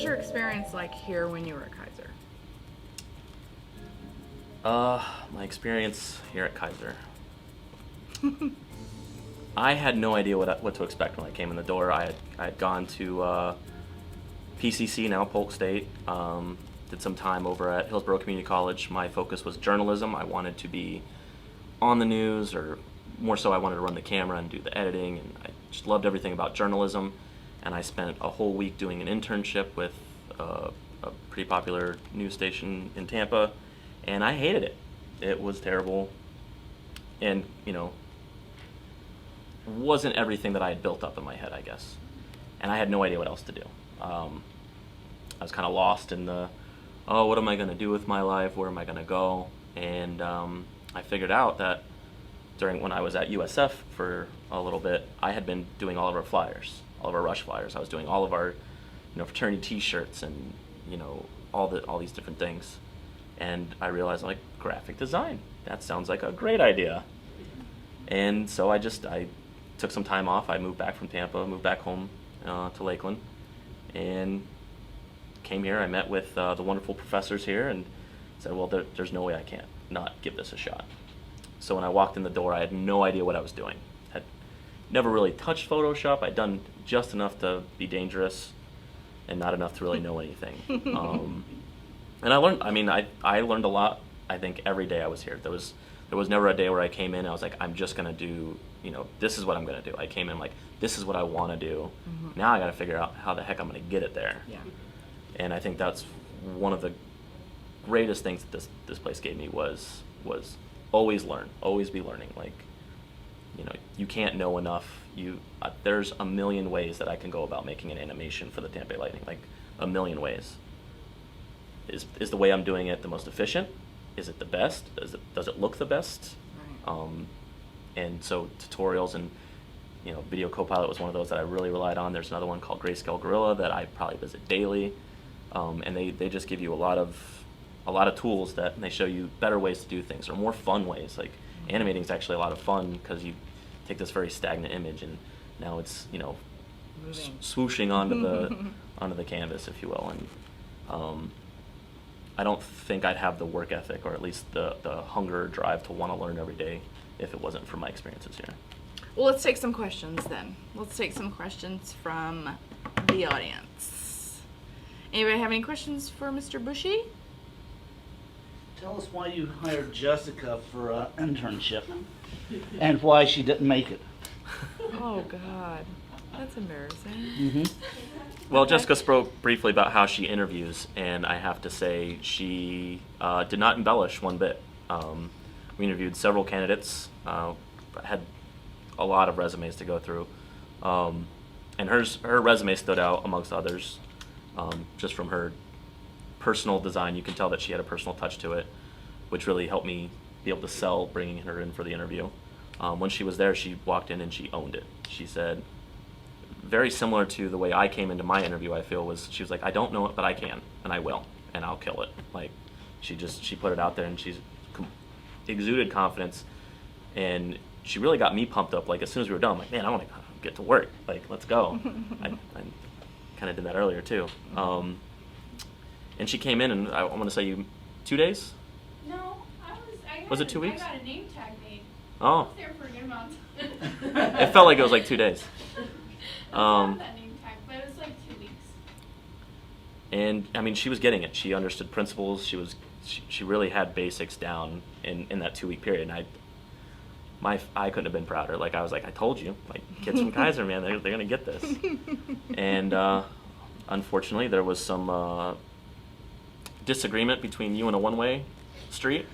was your experience like here when you were at Keiser? My experience here at Keiser. I had no idea what to expect when I came in the door. I had gone to PCC, now Polk State. Did some time over at Hillsborough Community College. My focus was journalism. I wanted to be on the news, or more so I wanted to run the camera and do the editing, and I just loved everything about journalism. And I spent a whole week doing an internship with a pretty popular news station in Tampa, and I hated it. It was terrible, and wasn't everything that I had built up in my head, I guess. And I had no idea what else to do. I was kind of lost in what am I going to do with my life? Where am I going to go? And I figured out that when I was at USF for a little bit, I had been doing all of our flyers, all of our rush flyers. I was doing all of our fraternity T-shirts and all these different things. And I realized, like, graphic design, that sounds like a great idea. And so I took some time off. I moved back from Tampa, moved back home to Lakeland, and came here. I met with the wonderful professors here and said, well, there's no way I can't not give this a shot. So when I walked in the door, I had no idea what I was doing. Had never really touched Photoshop. I'd done just enough to be dangerous and not enough to really know anything. And I learned, I learned a lot, I think, every day I was here. There was never a day where I came in and I was like, I'm just going to do, this is what I'm going to do. I came in like, this is what I want to do. Mm-hmm. Now I got to figure out how the heck I'm going to get it there. Yeah. And I think that's one of the greatest things that this place gave me was always learn, always be learning. Like, you can't know enough. There's a million ways that I can go about making an animation for the Tampa Bay Lightning, like a million ways. Is the way I'm doing it the most efficient? Is it the best? Does it look the best? Right. And so tutorials and Video Copilot was one of those that I really relied on. There's another one called Grayscale Gorilla that I probably visit daily, and they just give you a lot of tools that they show you better ways to do things, or more fun ways. Like animating is actually a lot of fun because you take this very stagnant image and now it's swooshing onto the canvas, if you will. And I don't think I'd have the work ethic, or at least the hunger or drive to want to learn every day if it wasn't for my experiences here. Well, let's take some questions then. Let's take some questions from the audience. Anybody have any questions for Mr. Bushey? Tell us why you hired Jessica for an internship and why she didn't make it. Oh, God. That's embarrassing. Mm-hmm. Well, Jessica spoke briefly about how she interviews, and I have to say she did not embellish one bit. We interviewed several candidates, had a lot of resumes to go through, and her resume stood out amongst others, just from her personal design. You can tell that she had a personal touch to it, which really helped me be able to sell bringing her in for the interview. When she was there, she walked in and she owned it. She said, very similar to the way I came into my interview, I feel, she was like, I don't know it, but I can, and I will, and I'll kill it. Like, she put it out there, and she's exuded confidence, and she really got me pumped up. Like, as soon as we were done, I'm like, man, I want to get to work. Like, let's go. I kind of did that earlier, too. And she came in, and I want to say 2 days? No, Was it 2 weeks? I got a name tag made. Oh. I was there for a good amount. It felt like it was like 2 days. I have that name tag, but it was like 2 weeks. And she was getting it. She understood principles. She really had basics down in that 2 week period. And I couldn't have been prouder. Like, I was like, I told you, like, kids from Keiser, man, they're gonna get this. And unfortunately, there was some disagreement between you and a one-way street.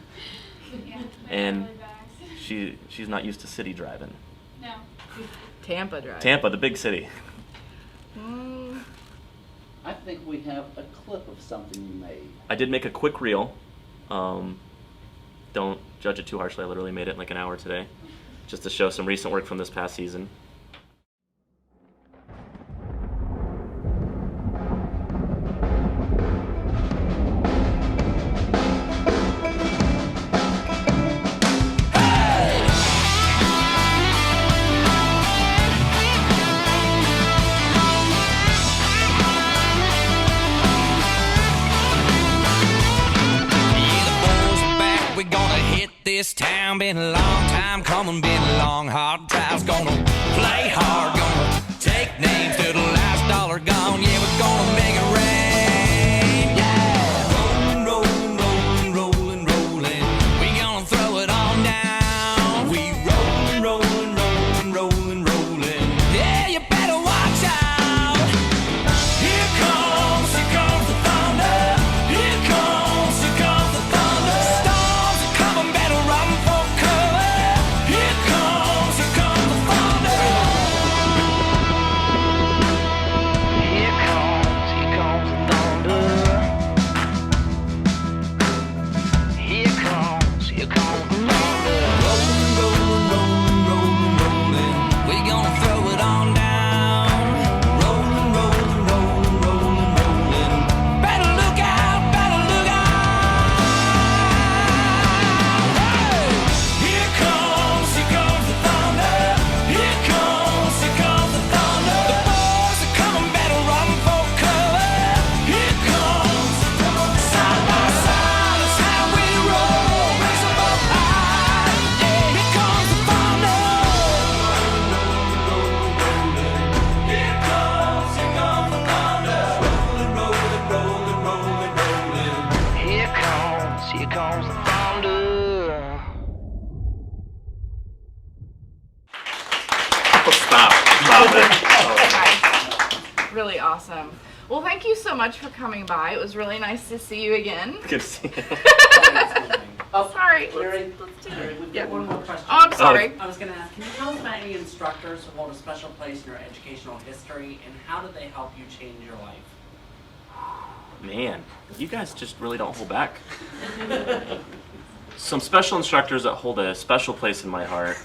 Yeah, And really bad. she's not used to city driving. No. Tampa drive. Tampa, the big city. I think we have a clip of something you made. I did make a quick reel. Don't judge it too harshly. I literally made it in like an hour today, just to show some recent work from this past season. Gonna be a long, hard drive. Gonna play hard. Gonna take names till the last dollar gone. Yeah, we're gonna make it rain. Yeah. Rolling, rolling, rolling, rolling, rolling. We gonna throw it on down. We rolling, rolling, rolling, rolling, rolling. Yeah, you better watch out. Here comes the thunder. Here comes the thunder. Storms are coming, better run for cover. Here comes the thunder. Here comes the thunder. Here comes the thunder. Rolling, rolling, rolling, rolling, rolling. We gonna throw it on down. Rolling, rolling, rolling, rolling, rolling. Better look out, better look out. Hey! Here comes the thunder. Here comes the thunder. The boys are coming, better run for cover. Here comes side by side. That's how we roll. Raise 'em up high. Yeah, here comes the thunder. Here comes the thunder. Rolling, rolling, rolling, rolling, rolling. Here comes the thunder. Stop it. Okay. Really awesome. Well, thank you so much for coming by. It was really nice to see you again. Good to see you. Oh, Sorry. Larry, Let's do Larry, it. we've Yeah. got one more question. Oh, I'm sorry. I was going to ask, can you tell us about any instructors who hold a special place in your educational history, and how did they help you change your life? Man, you guys just really don't hold back. Some special instructors that hold a special place in my heart.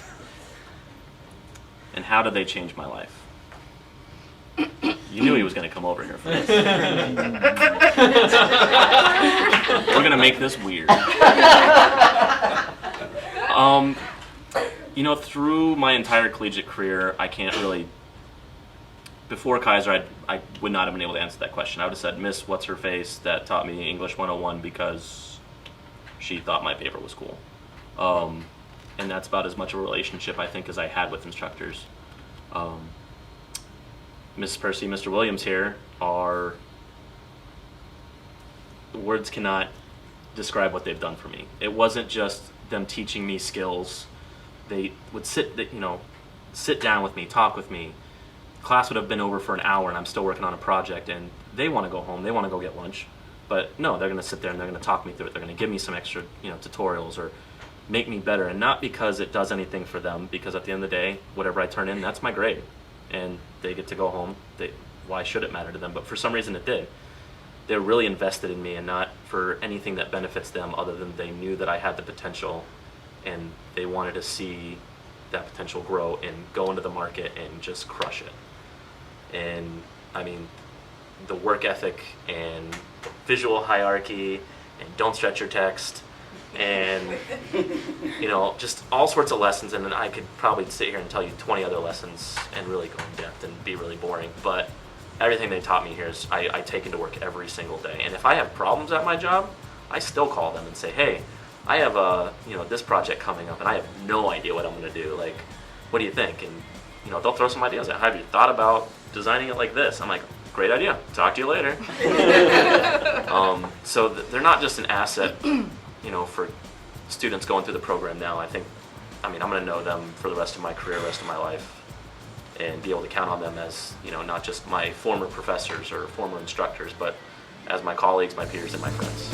And how did they change my life? You knew he was going to come over here for this. We're going to make this weird. You know, through my entire collegiate career, I can't really. Before Keiser, I would not have been able to answer that question. I would have said, Miss What's Her Face that taught me English 101 because she thought my paper was cool. And that's about as much of a relationship I think as I had with instructors. Miss Percy, Mr. Williams here are, words cannot describe what they've done for me. It wasn't just them teaching me skills. They would sit down with me, talk with me. Class would have been over for an hour and I'm still working on a project and they want to go home, they want to go get lunch. But no, they're going to sit there and they're going to talk me through it. They're going to give me some extra, tutorials or make me better. And not because it does anything for them, because at the end of the day, whatever I turn in, that's my grade. And they get to go home. Why should it matter to them? But for some reason it did. They're really invested in me and not for anything that benefits them other than they knew that I had the potential and they wanted to see that potential grow and go into the market and just crush it. And I mean, the work ethic and visual hierarchy and don't stretch your text and just all sorts of lessons. And then I could probably sit here and tell you 20 other lessons and really go in depth and be really boring. But everything they taught me here is I take into work every single day. And if I have problems at my job, I still call them and say, hey, I have this project coming up and I have no idea what I'm going to do. Like, what do you think? And they'll throw some ideas out. Have you thought about designing it like this? I'm like, great idea. Talk to you later. So they're not just an asset, for students going through the program now. I'm going to know them for the rest of my career, rest of my life, and be able to count on them as, not just my former professors or former instructors, but as my colleagues, my peers, and my friends.